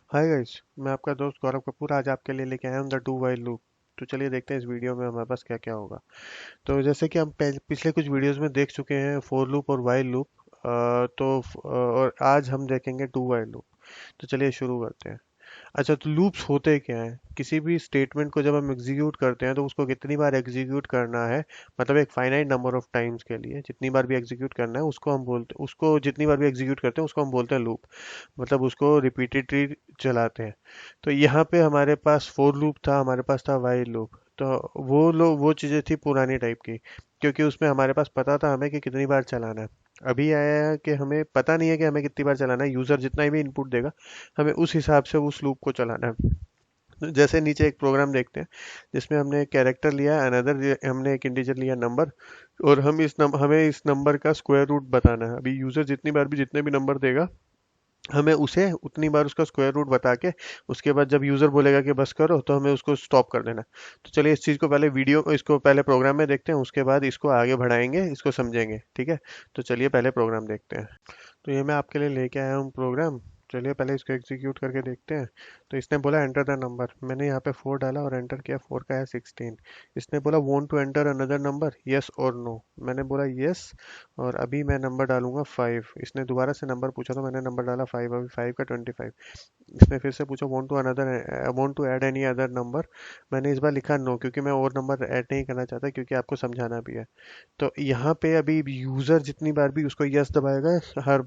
Hi guys, मैं आपका दोस्त गौरव कपूर आज आपके लिए लेके आया हूँ द डू वाइल लूप। तो चलिए देखते हैं इस वीडियो में हमारे पास क्या क्या होगा। तो जैसे कि हम पिछले कुछ वीडियोस में देख चुके हैं फॉर लूप और वाइल लूप। और आज हम देखेंगे डू वाइल लूप। तो चलिए शुरू करते हैं। अच्छा, तो लूप्स होते क्या हैं? किसी भी स्टेटमेंट को जब हम एग्जीक्यूट करते हैं तो उसको कितनी बार एग्जीक्यूट करना है, मतलब एक फाइनाइट नंबर ऑफ टाइम्स के लिए जितनी बार भी एग्जीक्यूट करना है उसको हम बोलते, उसको जितनी बार भी एग्जीक्यूट करते हैं उसको हम बोलते हैं लूप। मतलब उसको रिपीटेडली चलाते हैं। तो यहाँ पे हमारे पास फोर लूप था, हमारे पास था वाइल लूप। तो वो चीज़ें थी पुरानी टाइप की, क्योंकि उसमें हमारे पास पता था हमें कि कितनी बार चलाना है। अभी आया है कि हमें पता नहीं है कि हमें कितनी बार चलाना है, यूज़र जितना भी इनपुट देगा हमें उस हिसाब से उस लूप को चलाना है। तो जैसे नीचे एक प्रोग्राम देखते हैं जिसमें हमने एक कैरेक्टर लिया, अनदर हमने एक इंटीजर लिया नंबर, और हमें इस नंबर का स्क्वायर रूट बताना है। अभी यूज़र जितनी बार भी जितने भी नंबर देगा हमें उसे उतनी बार उसका स्क्वायर रूट बता के, उसके बाद जब यूज़र बोलेगा कि बस करो तो हमें उसको स्टॉप कर देना। तो चलिए इस चीज़ को पहले इसको पहले प्रोग्राम में देखते हैं, उसके बाद इसको आगे बढ़ाएंगे, इसको समझेंगे, ठीक है। तो चलिए पहले प्रोग्राम देखते हैं। तो ये मैं आपके लिए लेके आया हूँ प्रोग्राम। चलिए पहले इसको एग्जीक्यूट करके देखते हैं। तो इसने बोला एंटर द नंबर, मैंने यहाँ पे 4 डाला और एंटर किया, 4 का है 16। इसने बोला want to enter another number, yes और नो, मैंने बोला यस। और अभी मैं नंबर डालूंगा 5। इसने दोबारा से नंबर पूछा तो मैंने नंबर डाला 5, अभी 5 का 25। इसने फिर से पूछा want to add any other number, मैंने इस बार लिखा नो, क्योंकि मैं और नंबर ऐड नहीं करना चाहता, क्योंकि आपको समझाना भी है। तो यहाँ पे अभी यूजर जितनी बार भी उसको यस दबाएगा, हर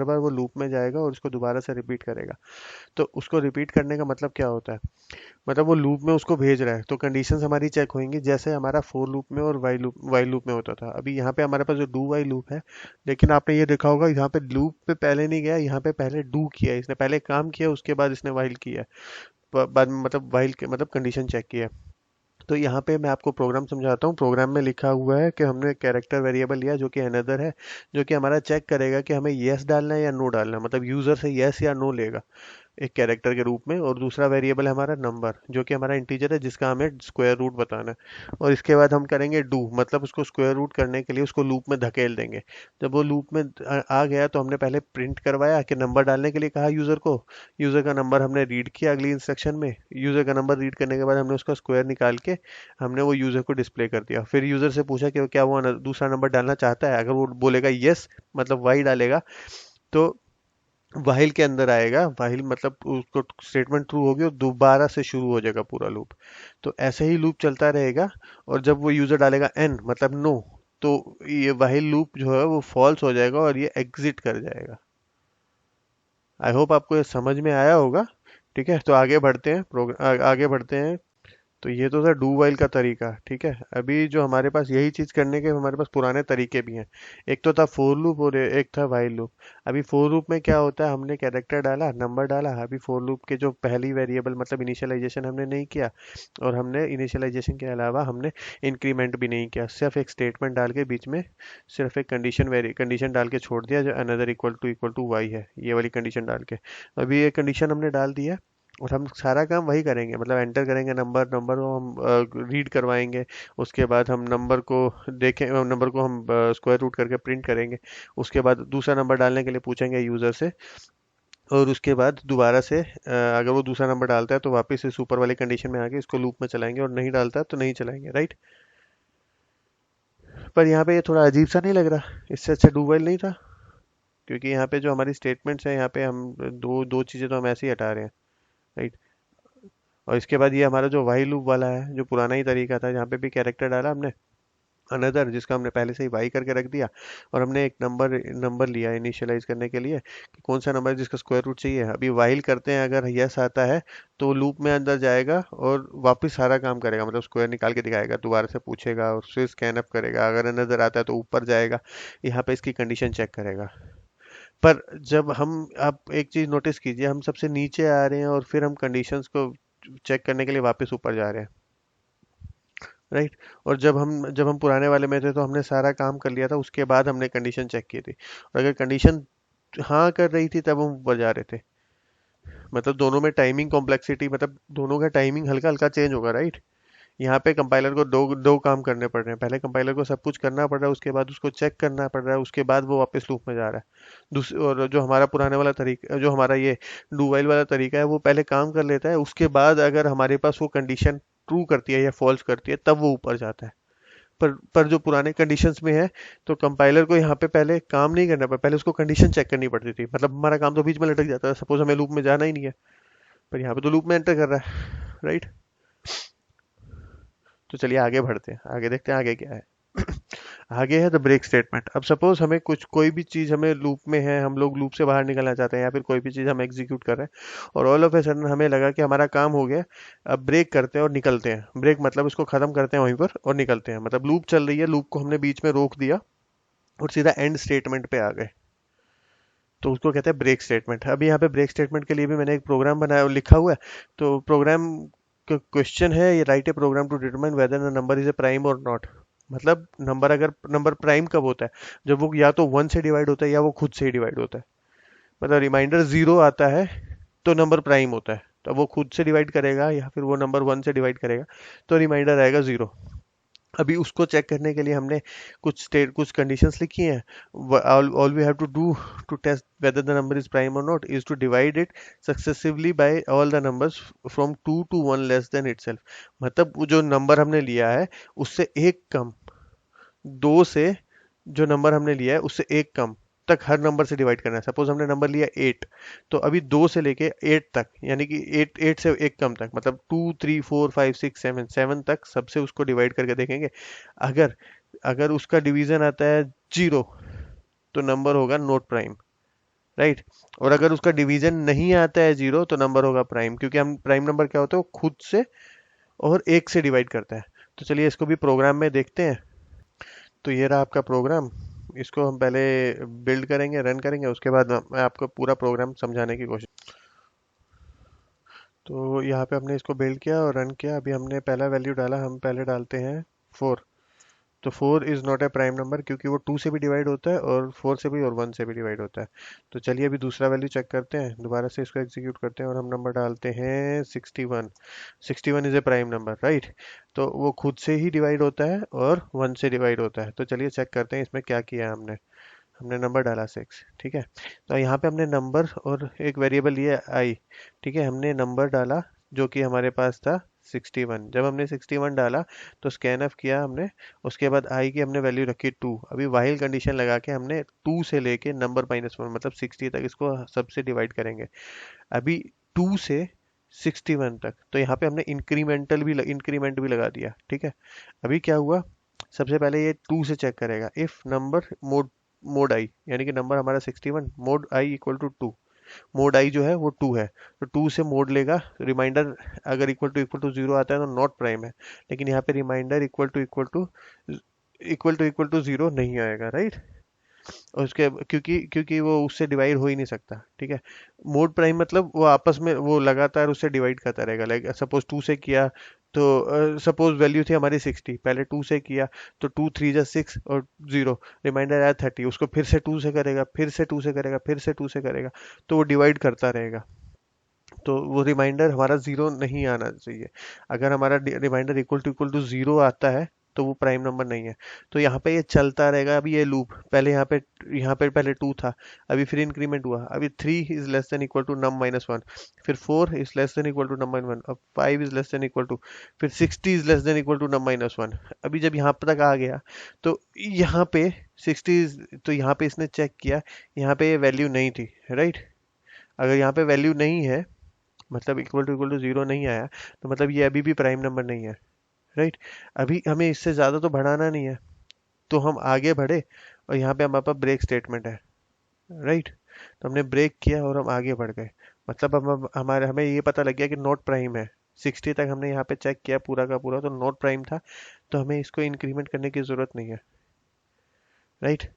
बार वो लूप में जाएगा और उसको दोबारा से रिपीट करेगा। तो उसको रिपीट करने का मतलब क्या होता है? मतलब वो लूप में उसको भेज रहा है, तो कंडीशंस हमारी चेक होंगी जैसे हमारा फोर लूप में और वाई लूप में होता था। अभी यहाँ पे हमारे पास जो डू वाई लूप है, लेकिन आपने ये देखा होगा यहाँ पे लूप पे पहले नहीं गया, यहाँ पे पहले डू किया है। इसने पहले काम किया, उसके बाद इसने वाइल किया है। बाद में मतलब वाइल के मतलब कंडीशन चेक किया है। तो यहाँ पे मैं आपको प्रोग्राम समझाता हूँ। प्रोग्राम में लिखा हुआ है कि हमने एक कैरेक्टर वेरिएबल लिया जो कि अनदर है, जो कि हमारा चेक करेगा कि हमें येस डालना है या नो डालना है, मतलब यूजर से येस या नो लेगा एक कैरेक्टर के रूप में। और दूसरा वेरिएबल है हमारा नंबर, जो कि हमारा इंटीजर है जिसका हमें स्क्वायर रूट बताना है। और इसके बाद हम करेंगे डू, मतलब उसको स्क्वायर रूट करने के लिए उसको लूप में धकेल देंगे। जब वो लूप में आ गया तो हमने पहले प्रिंट करवाया कि नंबर डालने के लिए कहा यूजर को। यूजर का नंबर हमने रीड किया अगली इंस्ट्रक्शन में। यूजर का नंबर रीड करने के बाद हमने उसका स्क्वायर निकाल के हमने वो यूजर को डिस्प्ले कर दिया। फिर यूजर से पूछा कि क्या वो दूसरा नंबर डालना चाहता है। अगर वो बोलेगा यस, मतलब वाई डालेगा, तो वाहिल के अंदर आएगा। वाहिल मतलब उसको स्टेटमेंट ट्रू होगी और दोबारा से शुरू हो जाएगा पूरा लूप। तो ऐसे ही लूप चलता रहेगा। और जब वो यूजर डालेगा एन, मतलब नो, तो ये वाहिल लूप जो है वो फॉल्स हो जाएगा और ये एग्जिट कर जाएगा। आई होप आपको ये समझ में आया होगा। ठीक है, तो आगे बढ़ते हैं, आगे बढ़ते हैं। तो ये तो था डू वाइल का तरीका, ठीक है। अभी जो हमारे पास यही चीज करने के हमारे पास पुराने तरीके भी हैं। एक तो था फोर लूप और एक था वाइल लूप। अभी फोर लूप में क्या होता है, हमने कैरेक्टर डाला, नंबर डाला। अभी फोर लूप के जो पहली वेरिएबल मतलब इनिशियलाइजेशन हमने नहीं किया, और हमने इनिशियलाइजेशन के अलावा हमने इंक्रीमेंट भी नहीं किया। सिर्फ एक स्टेटमेंट डाल के बीच में सिर्फ एक कंडीशन डाल के छोड़ दिया, जो अनदर इक्वल टू वाई है, ये वाली कंडीशन डाल के। अभी ये कंडीशन हमने डाल दी है और हम सारा काम वही करेंगे, मतलब एंटर करेंगे नंबर, नंबर को हम रीड करवाएंगे। उसके बाद हम नंबर को देखें, नंबर को हम स्क्वायर रूट करके प्रिंट करेंगे। उसके बाद दूसरा नंबर डालने के लिए पूछेंगे यूज़र से। और उसके बाद दोबारा से अगर वो दूसरा नंबर डालता है तो वापस इस ऊपर वाली कंडीशन में आके इसको लूप में चलाएंगे, और नहीं डालता है तो नहीं चलाएंगे, राइट। पर यहाँ पे ये थोड़ा अजीब सा नहीं लग रहा? इससे अच्छा डू वाइल नहीं था? क्योंकि यहाँ पे जो हमारी स्टेटमेंट्स हैं, यहाँ पे हम दो दो चीज़ें तो हम ऐसे ही हटा रहे हैं, राइट। और इसके बाद ये हमारा जो वाई लूप वाला है, जो पुराना ही तरीका था, यहाँ पे भी कैरेक्टर डाला हमने अनदर, जिसका हमने पहले से ही वाई करके रख दिया। और हमने एक नंबर नंबर लिया इनिशियलाइज करने के लिए कि कौन सा नंबर है जिसका स्क्वायर रूट चाहिए। अभी वाइल करते हैं, अगर यस आता है तो लूप में अंदर जाएगा और वापस सारा काम करेगा, मतलब स्क्वायर निकाल के दिखाएगा, दोबारा से पूछेगा और फिर स्कैन अप करेगा। अगर अनदर आता है तो ऊपर जाएगा, यहाँ पे इसकी कंडीशन चेक करेगा। पर जब हम, आप एक चीज नोटिस कीजिए, हम सबसे नीचे आ रहे हैं और फिर हम कंडीशंस को चेक करने के लिए वापस ऊपर जा रहे हैं, राइट। और जब हम पुराने वाले में थे तो हमने सारा काम कर लिया था, उसके बाद हमने कंडीशन चेक की थी। और अगर कंडीशन हाँ कर रही थी तब हम ऊपर जा रहे थे। मतलब दोनों में टाइमिंग कॉम्प्लेक्सिटी, मतलब दोनों का टाइमिंग हल्का हल्का चेंज होगा, राइट। यहाँ पे कंपाइलर को दो दो काम करने पड़ रहे हैं। पहले कंपाइलर को सब कुछ करना पड़ रहा है, उसके बाद उसको चेक करना पड़ रहा है, उसके बाद वो वापस लूप में जा रहा है। दूसरी और जो हमारा पुराने वाला तरीका, जो हमारा ये डू वाइल वाला तरीका है, वो पहले काम कर लेता है, उसके बाद अगर हमारे पास वो कंडीशन ट्रू करती है या फॉल्स करती है तब वो ऊपर जाता है। पर जो पुराने कंडीशंस में है, तो कंपाइलर को यहाँ पे पहले काम नहीं करना पड़ा, पहले उसको कंडीशन चेक करनी पड़ती थी, मतलब हमारा काम तो बीच में लटक जाता है, सपोज हमें लूप में जाना ही नहीं है, पर यहाँ पे तो लूप में एंटर कर रहा है, राइट। तो चलिए आगे बढ़ते हैं, आगे देखते हैं आगे क्या है। आगे है द ब्रेक स्टेटमेंट। अब सपोज हमें कुछ कोई भी चीज हमें लूप में है, हम लोग लूप से बाहर निकलना चाहते हैं, या फिर कोई भी चीज हम एग्जीक्यूट कर रहे हैं और ऑल ऑफ ए सडन हमें लगा कि हमारा काम हो गया, अब ब्रेक करते हैं और निकलते हैं। ब्रेक मतलब उसको खत्म करते हैं वहीं पर और निकलते हैं, मतलब लूप चल रही है, लूप को हमने बीच में रोक दिया और सीधा एंड स्टेटमेंट पे आ गए, तो उसको कहते हैं ब्रेक स्टेटमेंट। अभी यहाँ पे ब्रेक स्टेटमेंट के लिए भी मैंने एक प्रोग्राम बनाया, लिखा हुआ है। तो प्रोग्राम का क्वेश्चन है, ये write a program to determine whether the number is a prime or not. मतलब नंबर, अगर नंबर प्राइम कब होता है, जब वो या तो 1 से डिवाइड होता है या वो खुद से ही डिवाइड होता है। मतलब रिमाइंडर 0 आता है तो नंबर प्राइम होता है, तो वो खुद से डिवाइड करेगा या फिर वो नंबर 1 से डिवाइड करेगा तो रिमाइंडर आएगा 0। अभी उसको चेक करने के लिए हमने कुछ कंडीशंस लिखी हैं। All we have to do to test whether the number is prime or not is to divide it successively by all the numbers from 2 to 1 less than itself. मतलब वो जो नंबर हमने लिया है उससे एक कम, 2 से जो नंबर हमने लिया है उससे एक कम तक हर नंबर से डिवाइड करना है। सपोज हमने नंबर लिया 8, तो अभी 2 से लेके 8 तक, यानी कि 8 से एक कम तक, मतलब 2 3 4 5 6 7 तक सबसे उसको डिवाइड करके देखेंगे। अगर अगर उसका डिवीजन आता है 0 तो नंबर होगा नॉट प्राइम, राइट। और अगर उसका डिवीजन नहीं आता है 0 तो नंबर होगा प्राइम, क्योंकि हम प्राइम नंबर क्या होता है, वो खुद से और एक से डिवाइड करता है। तो चलिए इसको भी प्रोग्राम में देखते हैं। तो ये रहा आपका प्रोग्राम, इसको हम पहले बिल्ड करेंगे, रन करेंगे, उसके बाद मैं आपको पूरा प्रोग्राम समझाने की कोशिश। तो यहाँ पे हमने इसको बिल्ड किया और रन किया। अभी हमने पहला वैल्यू डाला, हम पहले डालते हैं 4। तो 4 is not a prime number, क्योंकि वो 2 से भी डिवाइड होता है और 4 से भी और 1 से भी डिवाइड होता है। तो चलिए अभी दूसरा वैल्यू चेक करते हैं, दोबारा से इसको एग्जीक्यूट करते हैं और हम नंबर डालते हैं 61। 61 is a prime number, right. तो वो खुद से ही डिवाइड होता है और 1 से डिवाइड होता है। तो चलिए चेक करते हैं इसमें क्या किया है हमने। हमने नंबर डाला 6, ठीक है। तो यहाँ पे हमने नंबर और एक वेरिएबल लिया आई, ठीक है। हमने नंबर डाला जो कि हमारे पास था 61। जब हमने 61 डाला तो स्कैन ऑफ किया हमने, उसके बाद आई की हमने वैल्यू रखी 2। अभी वाइल कंडीशन लगा के हमने 2 से लेके नंबर -1 मतलब 60 तक इसको सबसे डिवाइड करेंगे। अभी 2 से 61 तक, तो यहाँ पे हमने इंक्रीमेंट भी लगा दिया, ठीक है। अभी क्या हुआ, सबसे पहले ये 2 से चेक करेगा, if number mod mod I, यानी कि नंबर हमारा 61, mod I equal to 2। Mod I जो है वो 2 है, तो 2 से मोड लेगा। रिमाइंडर अगर इक्वल टू 0 आता है तो नॉट प्राइम है, लेकिन यहाँ पे रिमाइंडर इक्वल टू 0 नहीं आएगा, राइट। और उसके क्योंकि क्योंकि वो उससे डिवाइड हो ही नहीं सकता, ठीक है। मोड प्राइम मतलब वो आपस में वो लगातार उससे डिवाइड करता रहेगा। लाइक सपोज 2 से किया, तो सपोज वैल्यू थी हमारी 60, पहले 2 से किया तो 2 3 जा 6 और 0, रिमाइंडर आया 30, उसको फिर से 2 से करेगा, फिर से 2 से करेगा, फिर से 2 से करेगा, तो वो डिवाइड करता रहेगा। तो वो रिमाइंडर हमारा 0 नहीं आना चाहिए। अगर हमारा रिमाइंडर इक्वल टू 0 आता है तो वो प्राइम नंबर नहीं है। तो यहाँ पे ये चलता रहेगा। अभी ये लूप पहले यहाँ पे पहले 2 था, अभी फिर इंक्रीमेंट हुआ, अभी 3 is less than equal to num -1, फिर 4 is less than equal to num -1, अब 5 is less than equal to, फिर 60 is less than equal to num -1। अभी जब यहाँ तक आ गया तो यहाँ पे 60 तो यहाँ पे इसने चेक किया, यहाँ पे ये वैल्यू नहीं थी, राइट। अगर यहाँ पे वैल्यू नहीं है, मतलब इक्वल टू 0 नहीं आया, तो मतलब ये अभी भी प्राइम नंबर नहीं है, राइट। अभी हमें इससे ज़्यादा तो बढ़ाना नहीं है, तो हम आगे बढ़े और यहाँ पे हमारे पास ब्रेक स्टेटमेंट है, राइट। तो हमने ब्रेक किया और हम आगे बढ़ गए, मतलब हमें ये पता लग गया कि नॉट प्राइम है। 60 तक हमने यहाँ पे चेक किया पूरा का पूरा, तो नॉट प्राइम था, तो हमें इसको इंक्रीमेंट करने की ज़रूरत नहीं है, राइट।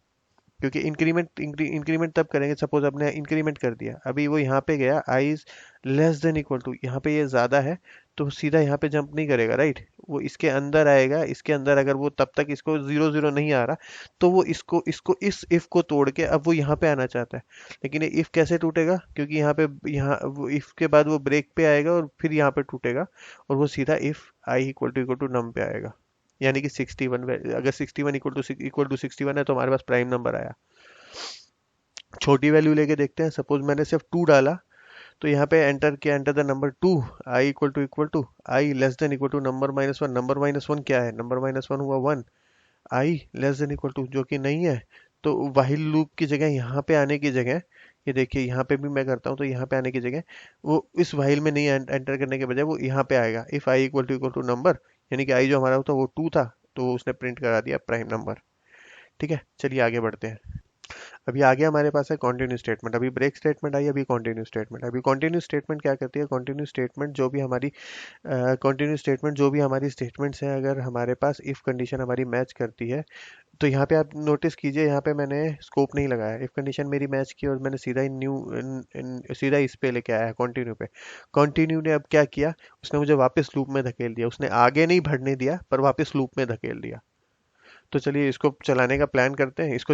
क्योंकि इंक्रीमेंट तब करेंगे, सपोज आपने इंक्रीमेंट कर दिया, अभी वो यहाँ पे गया, I is less than equal to, यहाँ पे ये ज्यादा है, तो सीधा यहाँ पे जंप नहीं करेगा, राइट, वो इसके अंदर आएगा, इसके अंदर अगर वो तब तक इसको जीरो जीरो नहीं आ रहा, तो वो इसको इसको इस इफ को तोड़ के अब वो यहाँ पे आना चाहता है। लेकिन ये इफ कैसे टूटेगा, क्योंकि यहाँ पे, यहाँ वो इफ के बाद वो ब्रेक पे आएगा और फिर यहाँ पे टूटेगा, और वो सीधा इफ आई इक्वल टू नम पे आएगा, यानी कि 61, अगर 61 इक्वल टू 61 है तो हमारे पास प्राइम नंबर आया। छोटी वैल्यू लेके देखते हैं, सपोज मैंने सिर्फ 2 डाला, तो यहाँ पे एंटर किया, enter the number 2, I equal to I less than equal to number minus one, number minus one क्या है, नंबर माइनस वन हुआ 1, I less than equal to जो कि नहीं है, तो व्हाइल लूप की जगह यहाँ पे आने की जगह, ये देखिए यहाँ पे भी मैं करता हूँ, तो यहाँ पे आने की जगह वो इस व्हाइल में नहीं एंटर करने के बजाय वो यहाँ पे आएगा, if I equal to number, यानी कि आई जो हमारा होता वो 2 था, तो उसने प्रिंट करा दिया प्राइम नंबर। ठीक है, चलिए आगे बढ़ते हैं। अभी आगे हमारे पास है कंटिन्यू स्टेटमेंट, अभी ब्रेक स्टेटमेंट आई, अभी कंटिन्यू स्टेटमेंट। अभी कंटिन्यू स्टेटमेंट क्या करती है, कंटिन्यू स्टेटमेंट जो भी हमारी कंटिन्यू स्टेटमेंट जो भी हमारी स्टेटमेंट्स हैं, अगर हमारे पास इफ कंडीशन हमारी मैच करती है, तो यहाँ पे आप नोटिस कीजिए, यहाँ पे मैंने स्कोप नहीं लगाया, इफ कंडीशन मेरी मैच की और मैंने सीधा सीधा इस पे लेके आया कंटिन्यू पे। कंटिन्यू ने अब क्या किया, उसने मुझे वापस लूप में धकेल दिया, उसने आगे नहीं बढ़ने दिया पर वापस लूप में धकेल दिया। तो चलिए इसको चलाने का प्लान करते हैं, इसको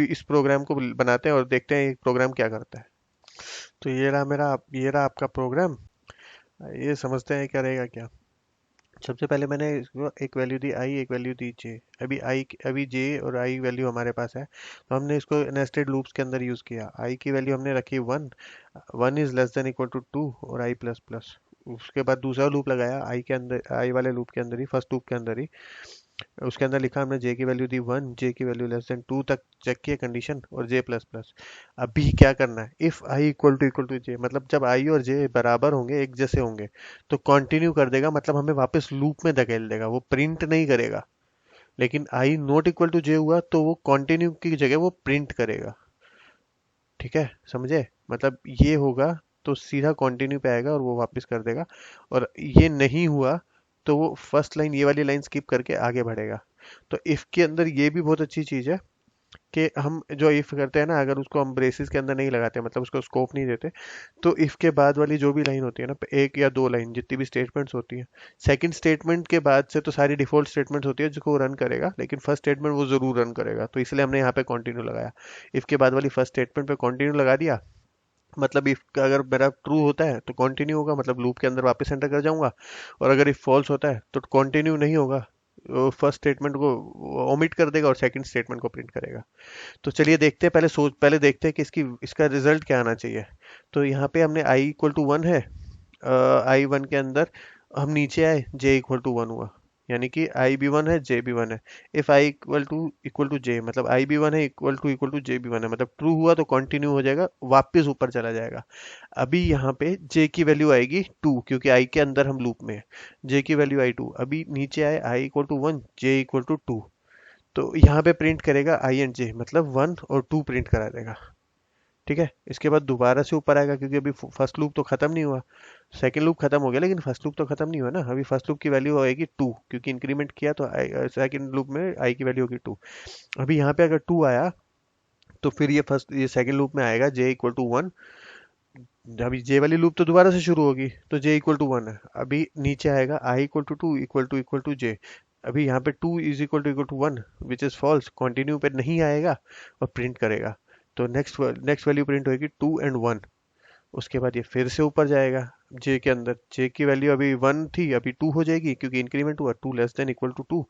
इस प्रोग्राम को बनाते हैं और देखते हैं ये प्रोग्राम क्या करता है। तो ये रहा आपका प्रोग्राम, ये समझते हैं क्या रहेगा क्या। सबसे पहले मैंने इसको एक वैल्यू दी आई, एक वैल्यू दी जे। अभी जे और आई वैल्यू हमारे पास है, तो हमने इसको नेस्टेड लूप्स के अंदर यूज किया। आई की वैल्यू हमने रखी 1, 1 is less than equal to 2 और आई प्लस प्लस। उसके बाद दूसरा लूप लगाया आई के अंदर, आई वाले लूप के अंदर ही, फर्स्ट लूप के अंदर ही, उसके अंदर लिखा हमने जे की वैल्यू दी 1, जे की वैल्यू लेस देन 2 तक चेक किया कंडीशन, और जे प्लस प्लस। अभी क्या करना है, इफ आई इक्वल टू जे, मतलब जब आई और जे बराबर होंगे, एक जैसे होंगे, तो कंटिन्यू कर देगा, मतलब हमें वापस लूप में धकेल देगा, वो प्रिंट नहीं करेगा। लेकिन आई नॉट इक्वल टू जे हुआ तो वो कंटिन्यू की जगह वो प्रिंट करेगा। ठीक है, समझे, मतलब ये होगा तो सीधा कंटिन्यू पे आएगा और वो वापस कर देगा, और ये नहीं हुआ तो वो फर्स्ट लाइन, ये वाली लाइन स्किप करके आगे बढ़ेगा। तो इफ के अंदर ये भी बहुत अच्छी चीज है कि हम जो इफ करते हैं ना, अगर उसको हम ब्रेसेस के अंदर नहीं लगाते, मतलब उसको स्कोप नहीं देते, तो इफ के बाद वाली जो भी लाइन होती है ना, एक या दो लाइन जितनी भी स्टेटमेंट्स होती है, सेकंड स्टेटमेंट के बाद से तो सारी डिफॉल्ट स्टेटमेंट्स होती है जिसको वो रन करेगा, लेकिन फर्स्ट स्टेटमेंट वो जरूर रन करेगा, तो इसलिए हमने यहाँ पे कंटिन्यू लगाया। इफ के बाद वाली फर्स्ट स्टेटमेंट पे कंटिन्यू लगा दिया, मतलब इफ का अगर मेरा ट्रू होता है तो कंटिन्यू होगा, मतलब लूप के अंदर वापस एंटर कर जाऊंगा, और अगर इफ फॉल्स होता है तो कंटिन्यू नहीं होगा, फर्स्ट स्टेटमेंट को ओमिट कर देगा और सेकंड स्टेटमेंट को प्रिंट करेगा। तो चलिए देखते हैं, पहले देखते हैं कि इसका रिजल्ट क्या आना चाहिए। तो यहाँ पे हमने आई इक्वल टू 1 है, आई वन के अंदर हम नीचे आए, जे इक्वल टू 1 हुआ, यानी कि आई भी 1 है, जे भी 1 है। इफ आई इक्वल टू जे, मतलब आई भी 1 है, इक्वल टू जे भी 1 है, मतलब ट्रू हुआ तो कंटिन्यू हो जाएगा, वापस ऊपर चला जाएगा। अभी यहाँ पे जे की वैल्यू आएगी 2, क्योंकि आई के अंदर हम लूप में है, जे की वैल्यू आई 2। अभी नीचे आए I equal to 1, J equal to 2, तो यहाँ पे प्रिंट करेगा आई एंड जे, मतलब 1 और 2 प्रिंट करा देगा। ठीक है, इसके बाद दोबारा से ऊपर आएगा, क्योंकि अभी फर्स्ट लूप तो खत्म नहीं हुआ, सेकंड लूप खत्म हो गया, लेकिन फर्स्ट लूप तो खत्म नहीं हुआ ना, अभी फर्स्ट लूप की वैल्यू आएगी 2, क्योंकि इंक्रीमेंट किया तो सेकंड लूप में आई की वैल्यू होगी 2। अभी यहाँ पे अगर 2 आया, तो फिर ये सेकंड लूप में आएगा जे इक्वल टू 1। अभी जे वाली लूप तो दोबारा से शुरू होगी, तो जे इक्वल टू 1 है। अभी नीचे आएगा I equal to 2 equal to J. अभी यहाँ पे 2 is equal to 1 which is false, continue पे नहीं आएगा और प्रिंट करेगा। तो नेक्स्ट वैल्यू प्रिंट होगी 2 एंड 1। उसके बाद ये फिर से ऊपर जाएगा, जे के अंदर, जे की वैल्यू अभी 1 थी, अभी 2 हो जाएगी, क्योंकि इंक्रीमेंट हुआ, 2 लेस देन इक्वल टू 2।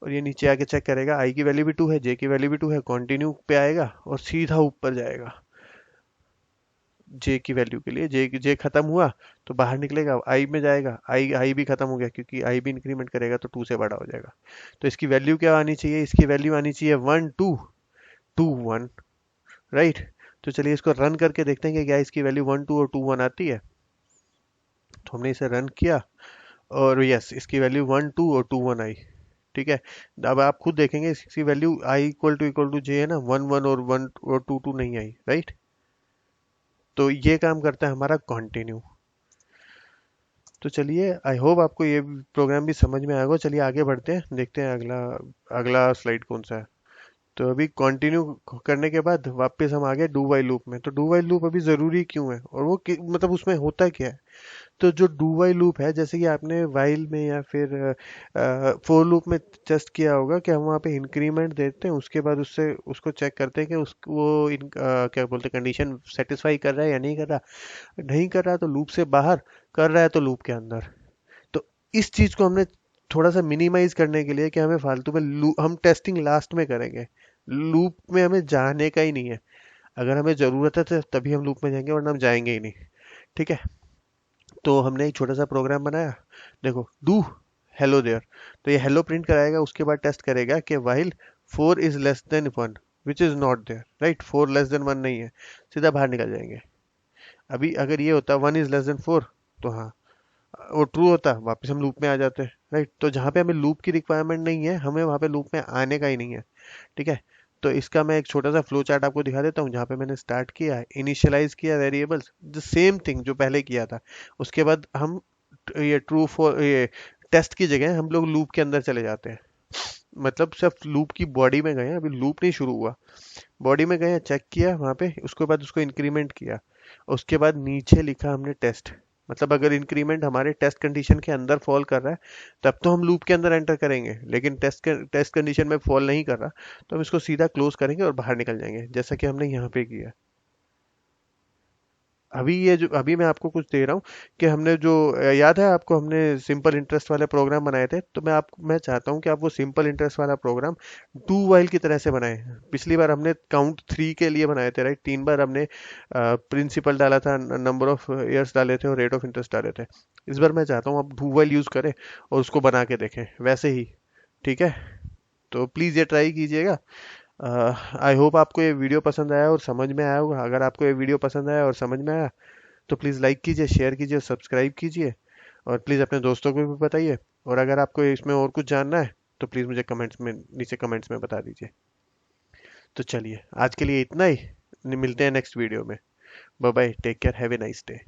और ये नीचे आके चेक करेगा, आई की वैल्यू भी 2 है, जे की वैल्यू भी 2 है, कंटिन्यू पे आएगा और सीधा ऊपर जाएगा जे की वैल्यू के लिए। जे खत्म हुआ तो बाहर निकलेगा, आई में जाएगा, आई आई भी खत्म हो गया, क्योंकि आई भी इंक्रीमेंट करेगा तो 2 से बड़ा हो जाएगा। तो इसकी वैल्यू क्या आनी चाहिए, इसकी वैल्यू आनी चाहिए 1 2 2 1, राइट। तो चलिए इसको रन करके देखते हैं कि क्या इसकी वैल्यू 1 2 और 2 1 आती है। तो हमने इसे रन किया, और यस, इसकी वैल्यू 1 2 और 2 1 आई। ठीक है, अब आप खुद देखेंगे इसकी वैल्यू आई इक्वल टू जे है ना, 1 1 और 1 और 2 2 नहीं आई, राइट। तो ये काम करता है हमारा कंटिन्यू। तो चलिए, आई होप आपको ये प्रोग्राम भी समझ में आएगा। चलिए आगे बढ़ते हैं, देखते हैं अगला अगला स्लाइड कौन सा है। तो अभी कंटिन्यू करने के बाद वापस हम आ गए डू वाइल लूप में। तो डू वाइल लूप अभी ज़रूरी क्यों है और वो मतलब उसमें होता क्या है? तो जो डू वाइल लूप है, जैसे कि आपने वाइल में या फिर फोर लूप में टेस्ट किया होगा कि हम वहाँ पे इंक्रीमेंट देते हैं, उसके बाद उससे उसको चेक करते हैं कि वो क्या बोलते हैं, कंडीशन सेटिस्फाई कर रहा है या नहीं कर रहा। नहीं कर रहा तो लूप से बाहर, कर रहा है तो लूप के अंदर। तो इस चीज को हमने थोड़ा सा मिनिमाइज करने के लिए कि हमें फालतू में हम टेस्टिंग लास्ट में करेंगे, लूप में हमें जाने का ही नहीं है। अगर हमें जरूरत है तो तभी हम लूप में जाएंगे, वरना हम जाएंगे ही नहीं। ठीक है। तो हमने एक छोटा सा प्रोग्राम बनाया। देखो, डू हेलो देयर, तो ये हेलो प्रिंट कराएगा, उसके बाद टेस्ट करेगा कि while 4 is less than 1, which is not there, right. 4 < 1 नहीं है, सीधा बाहर निकल जाएंगे। अभी अगर ये होता 1 is less than 4, तो हाँ, वो ट्रू होता, वापस हम लूप में आ जाते हैं, राइट। तो जहाँ पे हमें लूप की रिक्वायरमेंट नहीं है, हमें वहाँ पे लूप में आने का ही नहीं है। ठीक है। तो इसका मैं एक छोटा सा फ्लो चार्ट आपको दिखा देता हूँ, जहाँ पे मैंने स्टार्ट किया, इनिशियलाइज किया वेरिएबल्स, द सेम थिंग जो पहले किया था। उसके बाद हम ये ट्रू फॉर ये टेस्ट की जगह हम लोग लूप के अंदर चले जाते हैं। मतलब सिर्फ लूप की बॉडी में गए हैं, अभी लूप नहीं शुरू हुआ, बॉडी में गए हैं, चेक किया वहां पे, उसके बाद उसको इंक्रीमेंट किया, उसके बाद नीचे लिखा हमने टेस्ट। मतलब अगर इंक्रीमेंट हमारे टेस्ट कंडीशन के अंदर फॉल कर रहा है, तब तो हम लूप के अंदर एंटर करेंगे, लेकिन टेस्ट कंडीशन में फॉल नहीं कर रहा, तो हम इसको सीधा क्लोज करेंगे और बाहर निकल जाएंगे, जैसा कि हमने यहाँ पे किया। अभी ये जो अभी मैं आपको कुछ दे रहा हूँ कि हमने जो याद है आपको, हमने सिंपल इंटरेस्ट वाले प्रोग्राम बनाए थे, तो मैं चाहता हूँ कि आप वो सिंपल इंटरेस्ट वाला प्रोग्राम डू वाइल की तरह से बनाएं। पिछली बार हमने काउंट 3 के लिए बनाए थे, राइट। 3 बार हमने प्रिंसिपल डाला था, नंबर ऑफ ईयर्स डाले थे और रेट ऑफ इंटरेस्ट डाले थे। इस बार मैं चाहता हूँ आप डू वाइल यूज करें और उसको बना के देखें वैसे ही। ठीक है। तो प्लीज़ ये ट्राई कीजिएगा। आई होप आपको ये वीडियो पसंद आया और समझ में आया होगा। अगर आपको ये वीडियो पसंद आया और समझ में आया, तो प्लीज़ लाइक कीजिए, शेयर कीजिए, सब्सक्राइब कीजिए, और प्लीज़ अपने दोस्तों को भी बताइए। और अगर आपको इसमें और कुछ जानना है, तो प्लीज़ मुझे नीचे कमेंट्स में बता दीजिए। तो चलिए, आज के लिए इतना ही। मिलते हैं नेक्स्ट वीडियो में। Bye bye, take care, have a nice day.